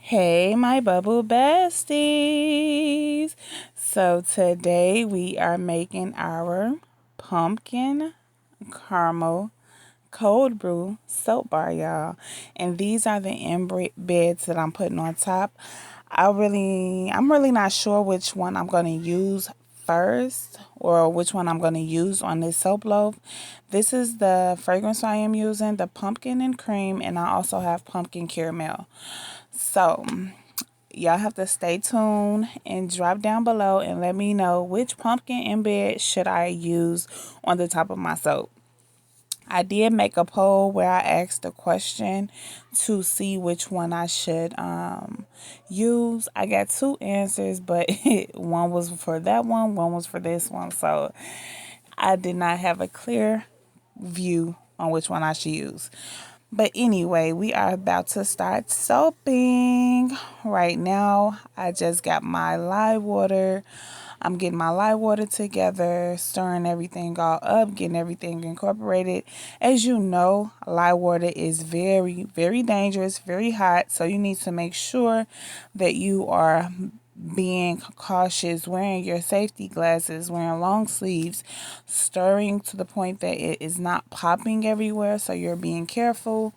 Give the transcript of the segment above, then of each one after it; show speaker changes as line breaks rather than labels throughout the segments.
Hey, my bubble besties. So today we are making our pumpkin caramel cold brew soap bar, y'all. And these are the embeds that I'm putting on top. I'm really not sure which one I'm going to use first or which one I'm going to use on this soap loaf. This is the fragrance I am using, the pumpkin and cream, and I also have pumpkin caramel. So y'all have to stay tuned and drop down below and let me know which pumpkin embed should I use on the top of my soap. I did make a poll where I asked the question to see which one I should use. I got two answers, but one was for that one was for this one. So I did not have a clear view on which one I should use. But anyway, we are about to start soaping. Right now, I just got my lye water. I'm getting my lye water together, stirring everything all up, getting everything incorporated. As you know, lye water is very, very dangerous, very hot. So you need to make sure that you are being cautious, wearing your safety glasses, wearing long sleeves, stirring to the point that it is not popping everywhere, so you're being careful.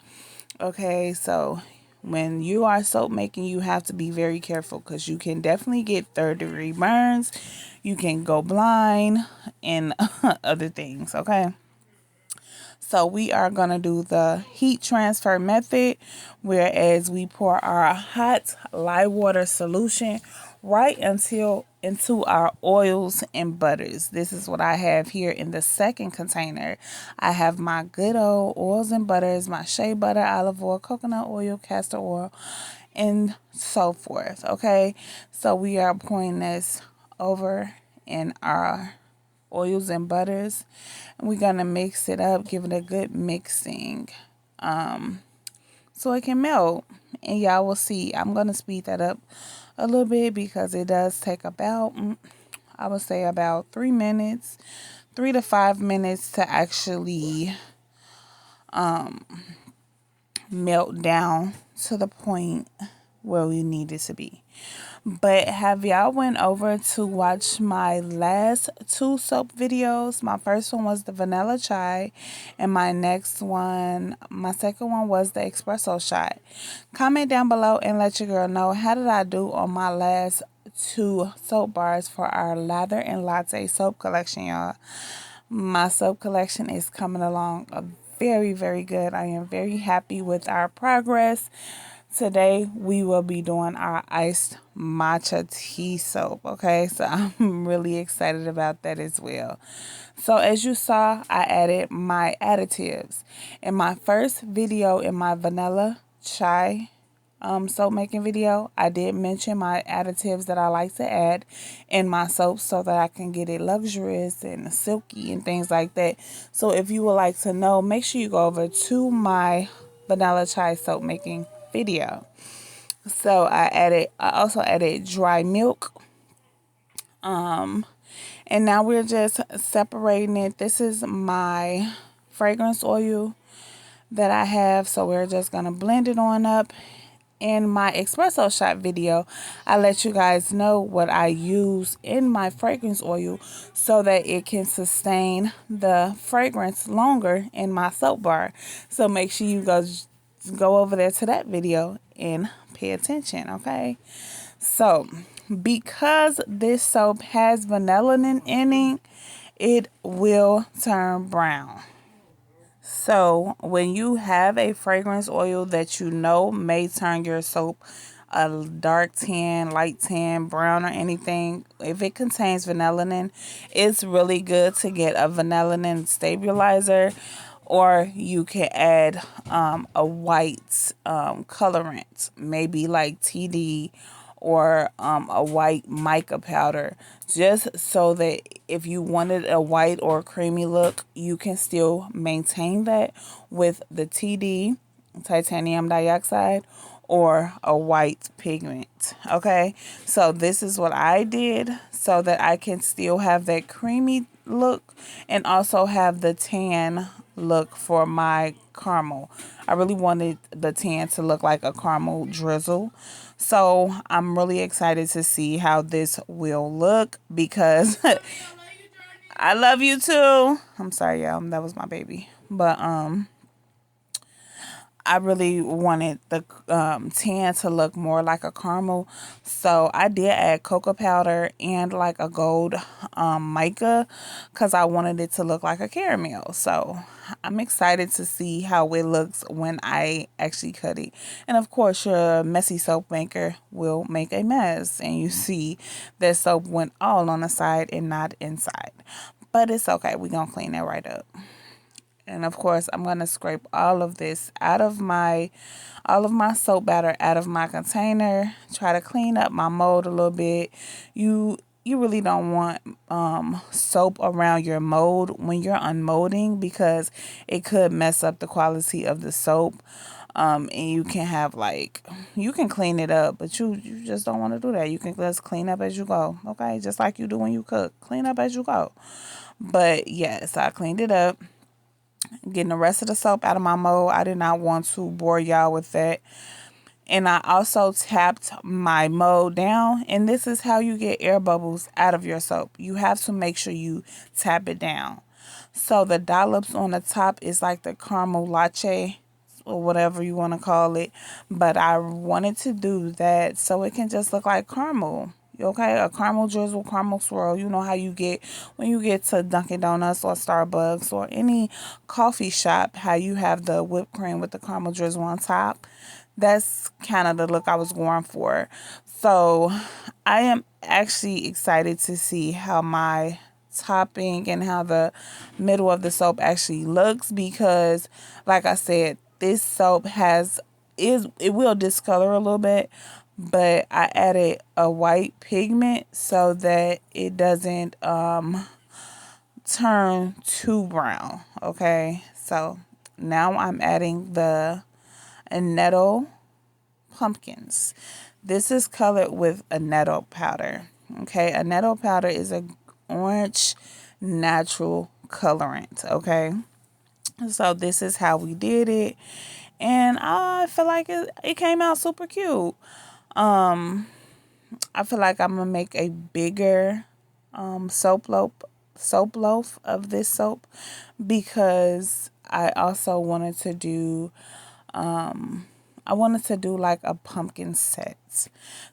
Okay, so when you are soap making, you have to be very careful because you can definitely get third-degree burns, you can go blind, and other things. Okay, so we are going to do the heat transfer method, whereas we pour our hot lye water solution right until into our oils and butters. This is what I have here in the second container. I have my good old oils and butters, my shea butter, olive oil, coconut oil, castor oil, and so forth. Okay, so we are pouring this over in our oils and butters. We're gonna mix it up, give it a good mixing, so it can melt. And y'all will see. I'm gonna speed that up a little bit because it does take about, I would say about 3 minutes, 3 to 5 minutes to actually melt down to the point where we need it to be. But have y'all went over to watch my last two soap videos? My first one was the vanilla chai, and my second one was the espresso shot. Comment down below and let your girl know, how did I do on my last two soap bars for our Lather and Latte soap collection, y'all. My soap collection is coming along very, very good. I am very happy with our progress. Today we will be doing our iced matcha tea soap. Okay, so I'm really excited about that as well. So as you saw, I added my additives. In my first video, in my vanilla chai soap making video, I did mention my additives that I like to add in my soap so that I can get it luxurious and silky and things like that. So if you would like to know, make sure you go over to my vanilla chai soap making video. So I also added dry milk. And now we're just separating it. This is my fragrance oil that I have, so we're just gonna blend it on up. In my espresso shot video, I let you guys know what I use in my fragrance oil so that it can sustain the fragrance longer in my soap bar. So make sure you go over there to that video and pay attention, okay? So because this soap has vanillin in it, it will turn brown. So when you have a fragrance oil that you know may turn your soap a dark tan, light tan, brown, or anything, if it contains vanillin, it's really good to get a vanillin stabilizer, or you can add a white colorant, maybe like TD, or a white mica powder, just so that if you wanted a white or creamy look, you can still maintain that with the TD, titanium dioxide, or a white pigment. Okay, so this is what I did so that I can still have that creamy look and also have the tan look for my caramel. I really wanted the tan to look like a caramel drizzle. So I'm really excited to see how this will look because I love you too. I'm sorry, y'all. That was my baby. But I really wanted the tan to look more like a caramel. So I did add cocoa powder and like a gold mica because I wanted it to look like a caramel. So I'm excited to see how it looks when I actually cut it. And of course, your messy soap maker will make a mess. And you see that soap went all on the side and not inside. But it's okay. We're going to clean that right up. And of course, I'm going to scrape all of this out of my soap batter out of my container. Try to clean up my mold a little bit. You really don't want soap around your mold when you're unmolding because it could mess up the quality of the soap. And you can have you can clean it up, but you just don't want to do that. You can just clean up as you go. Okay. Just like you do when you cook, clean up as you go. But yes, I cleaned it up. Getting the rest of the soap out of my mold. I did not want to bore y'all with that. And I also tapped my mold down. And this is how you get air bubbles out of your soap. You have to make sure you tap it down. So the dollops on the top is like the caramel latte or whatever you want to call it. But I wanted to do that so it can just look like caramel. Okay, a caramel drizzle, caramel swirl. You know how you get when you get to Dunkin' Donuts or Starbucks or any coffee shop, how you have the whipped cream with the caramel drizzle on top. That's kind of the look I was going for. So I am actually excited to see how my topping and how the middle of the soap actually looks because, like I said, this soap it will discolor a little bit, but I added a white pigment so that it doesn't turn too brown. Okay, so now I'm adding the annatto pumpkins. This is colored with annatto powder. Okay, annatto powder is a orange natural colorant. Okay, so this is how we did it, and I feel like it came out super cute. I feel like I'm gonna make a bigger soap loaf of this soap because I also wanted to do like a pumpkin set.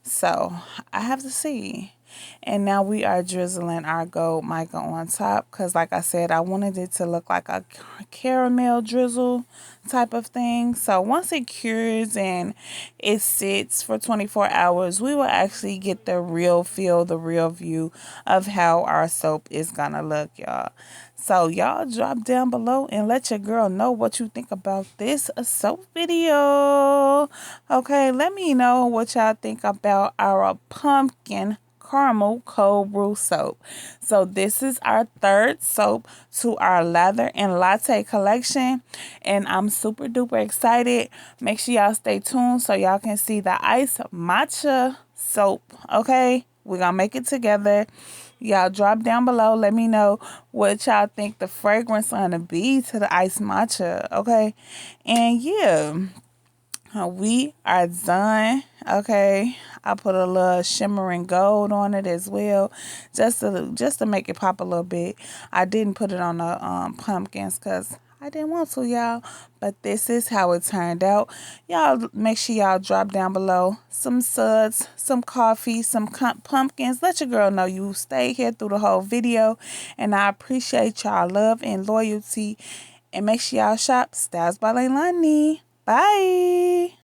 So I have to see. And now we are drizzling our gold mica on top because, like I said, I wanted it to look like a caramel drizzle type of thing. So once it cures and it sits for 24 hours, we will actually get the real feel, the real view of how our soap is going to look, y'all. So y'all drop down below and let your girl know what you think about this soap video. Okay, let me know what y'all think about our pumpkin caramel cold brew soap. So this is our third soap to our Lather and Latte collection, and I'm super duper excited. Make sure y'all stay tuned so y'all can see the ice matcha soap. Okay, we're gonna make it together. Y'all drop down below. Let me know what y'all think the fragrance gonna be to the ice matcha. Okay, and yeah, we are done. Okay, I put a little shimmering gold on it as well, just to make it pop a little bit. I didn't put it on the pumpkins because I didn't want to, y'all. But this is how it turned out. Y'all make sure y'all drop down below some suds, some coffee, some pumpkins. Let your girl know you stay here through the whole video, and I appreciate y'all love and loyalty. And make sure y'all shop StylesbyLailani. Bye.